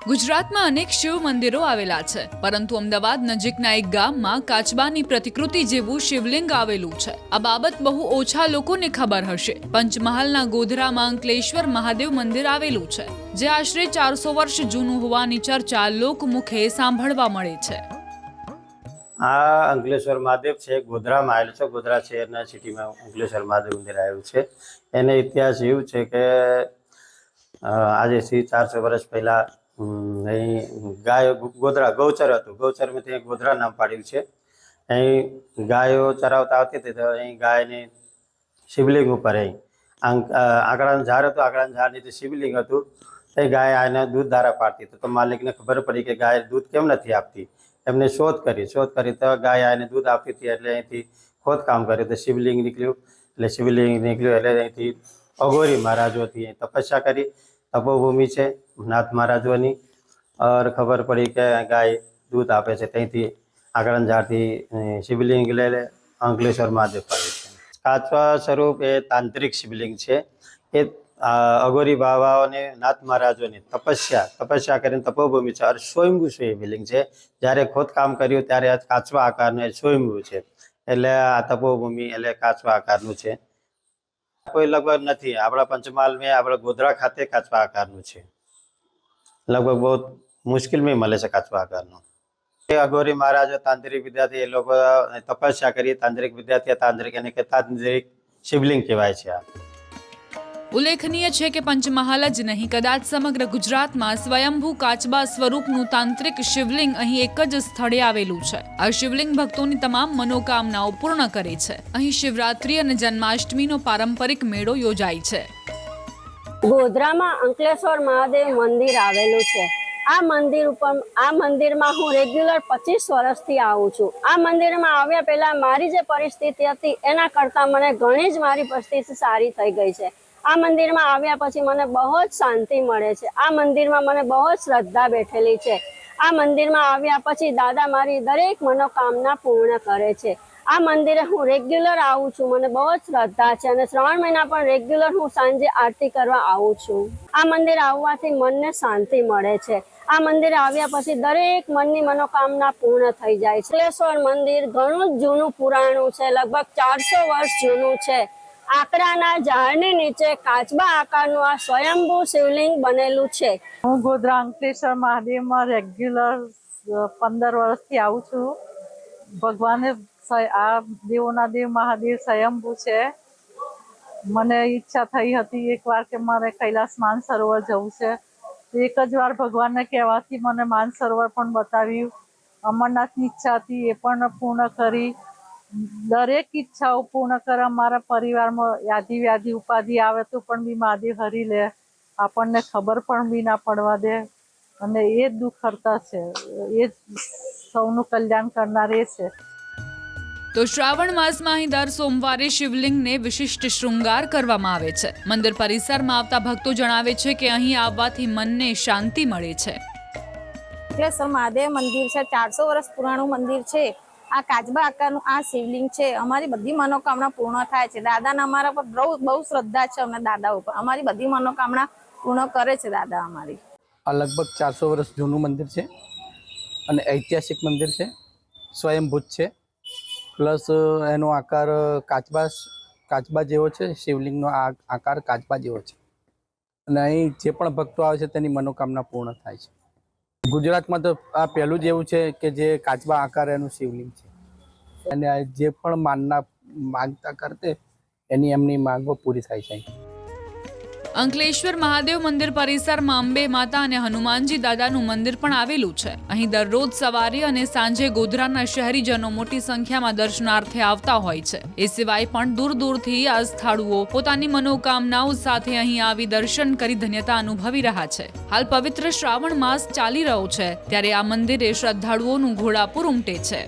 ગુજરાતમાં અનેક શિવ મંદિરો આવેલા છે, પરંતુ અમદાવાદ નજીકના એક ગામમાં કાચબાની પ્રતિકૃતિ જેવું શિવલિંગ આવેલું છે। આ બાબત બહુ ઓછા લોકોને ખબર હશે। પંચમહાલના ગોધરામાં અંકલેશ્વર મહાદેવ મંદિર આવેલું છે, જે આશરે 400 વર્ષ જૂનું હોવાની ચર્ચા લોકમુખે સાંભળવા મળે છે। આ અંકલેશ્વર મહાદેવ છે, ગોધરામાં આવેલું છે। ગોધરા શહેરના સિટીમાં અંકલેશ્વર મહાદેવ મંદિર આવેલું છે। એને ઇતિહાસ એવું છે કે આજેથી 400 વર્ષ પહેલા અહીં ગાયો ગોધરા ગૌચર હતું। ગૌચરમાંથી અહીં ગોધરા નામ પાડ્યું છે। અહીં ગાયો ચરાવતા આવતી હતી તો અહીં ગાયને શિવલિંગ ઉપર અહીં આંકડાનું ઝાડ હતું, આંકડાનું ઝાડ નીચે શિવલિંગ હતું। એ ગાય આને દૂધ ધારા પાડતી તો માલિકને ખબર પડી કે ગાય દૂધ કેમ નથી આપતી। એમને શોધ કરી તો ગાય આને દૂધ આપતી હતી, એટલે અહીંથી ખોદકામ કર્યું તો શિવલિંગ નીકળ્યું। એટલે અહીંથી અઘોરી મહારાજોથી તપસ્યા કરી, તપોભૂમિ છે નાથ મહારાજોની, और ખબર પડી કે ગાય દૂધ આપે છે, ત્યાંથી આંકડાના ઝાડથી શિવલિંગ લઈ અંકલેશ્વર મહાદેવ પાડે છે। કાચવા સ્વરૂપ એ તાંત્રિક શિવલિંગ છે। એ અઘોરી બાવાઓને નાથ મહારાજોની તપસ્યા કરીને તપોભૂમિ છે, અને સ્વયંભૂ શિવલિંગ છે। જ્યારે ખોદકામ કર્યું ત્યારે કાચવા આકારનું એ સ્વયંભૂ છે, એટલે આ તપોભૂમિ એટલે કાચવા આકારનું છે। કોઈ લગભગ નથી આપણા પંચમહાલમાં, આપણા ગોધરા ખાતે કાચવા આકારનું છે। લગભગ બહુ મુશ્किल में મળે છે કાચવા આકારનું। એ અઘોરી મહારાજો તાંત્રિક વિદ્યાર્થી, એ લોકો તપસ્યા કરી તાંત્રિક વિદ્યાર્થી, તાંત્રિક શિવલિંગ કહેવાય છે આ। ઉલ્લેખનીય છે કે પંચમહાલ જ નહીં, કદાચ સમગ્ર ગુજરાતમાં સ્વયંભૂ કાચબા સ્વરૂપનું તાંત્રિક શિવલિંગ અહીં એક જ સ્થળે આવેલું છે। આ શિવલિંગ ભક્તોની તમામ મનોકામનાઓ પૂર્ણ કરે છે। અહીં શિવરાત્રી અને જન્માષ્ટમીનો પારંપરિક મેળો યોજાય છે। ગોધરામાં અંકલેશ્વર મહાદેવ મંદિર આવેલું છે। આ મંદિરમાં હું રેગ્યુલર 25 વર્ષથી આવું છું। આ મંદિરમાં આવ્યા પહેલા મારી જે પરિસ્થિતિ હતી એના કરતાં મને ઘણી જ મારી પરિસ્થિતિ સારી થઈ ગઈ છે। આ મંદિરમાં આવ્યા પછી મને બહુ જ શાંતિ મળે છે। આ મંદિરમાં મને બહુ જ શ્રદ્ધા બેઠેલી છે। આ મંદિરમાં આવ્યા પછી દાદા મારી દરેક મનોકામના પૂર્ણ કરે છે। આ મંદિરે હું રેગ્યુલર આવું છું, મને બહુ જ શ્રદ્ધા છે, અને 3 મહિના પણ રેગ્યુલર હું સાંજે આરતી કરવા આવું છું। આ મંદિર આવવાથી મનને શાંતિ મળે છે। આ મંદિરે આવ્યા પછી દરેક મનની મનોકામના પૂર્ણ થઈ જાય છે। અંકલેશ્વર મંદિર ઘણું જ જૂનું પુરાણું છે, લગભગ 400 વર્ષ જૂનું છે। આકડાના ઝાડની નીચે કાચબા આકારનું આ સ્વયંભૂ શિવલિંગ બનેલું છે। હું ગોધરા અંકલેશ્વર મહાદેવમાં રેગ્યુલર 15 વર્ષથી આવું છું। ભગવાને આ દેવોના દેવ મહાદેવ સ્વયંભૂ છે। મને ઈચ્છા થઈ હતી એકવાર કે મારે કૈલાસ માનસરોવર જવું છે। એક જ વાર ભગવાનને કહેવાથી મને માનસરોવર પણ બતાવ્યું। અમરનાથની ઈચ્છા હતી એ પણ પૂર્ણ કરી। દરેક ઈચ્છાઓ પૂર્ણ કરવા મારા પરિવારમાં યાદી વ્યાધિ ઉપાધિ આવે તો પણ બી મહાદેવ હરી લે, આપણને ખબર પણ બી ના પડવા દે, અને એ જ દુઃખ હરતા છે, એ જ સૌનું કલ્યાણ કરનાર એ છે। તો શ્રાવણ માસમાં અહીં દર સોમવારે શિવલિંગને વિશિષ્ટ શૃંગાર કરવામાં આવે છે। મંદિર પરિસરમાં આવતા ભક્તો જણાવે છે કે અહીં આવવાથી મનને શાંતિ મળે છે। અંકલેશ્વર મહાદેવ મંદિર છે, 400 વર્ષ પુરાણું મંદિર છે। આ કાચબા આકારનું આ શિવલિંગ છે, અમારી બધી મનોકામના પૂર્ણ થાય છે। દાદાના અમારા પર બહુ શ્રદ્ધા છે, અમને દાદા ઉપર અમારી બધી મનોકામના પૂર્ણ કરે છે દાદા અમારી। આ લગભગ 400 વર્ષ જૂનું મંદિર છે અને ઐતિહાસિક મંદિર છે, સ્વયંભૂત છે, પ્લસ એનો આકાર કાચબા જેવો છે। શિવલિંગનો આકાર કાચબા જેવો છે, અને અહીં જે પણ ભક્તો આવે છે તેની મનોકામના પૂર્ણ થાય છે। ગુજરાતમાં તો આ પહેલું જ એવું છે કે જે કાચબા આકાર એનું શિવલિંગ છે, અને જે પણ માગતા કરતે એની એમની માંગો પૂરી થાય છે। અંકલેશ્વર મહાદેવ મંદિર પરિસરમાં અંબે માતા અને હનુમાનજી દાદાનું મંદિર પણ આવેલું છે। અહીં દરરોજ સવારે અને સાંજે ગોધરાના શહેરીજનો મોટી સંખ્યામાં દર્શનાર્થે આવતા હોય છે। એ સિવાય પણ દૂર દૂરથી યાત્રાળુઓ પોતાની મનોકામનાઓ સાથે અહીં આવી દર્શન કરી ધન્યતા અનુભવી રહ્યા છે। હાલ પવિત્ર શ્રાવણ માસ ચાલી રહ્યો છે, ત્યારે આ મંદિરે શ્રદ્ધાળુઓનું ઘોડાપુર ઉમટે છે।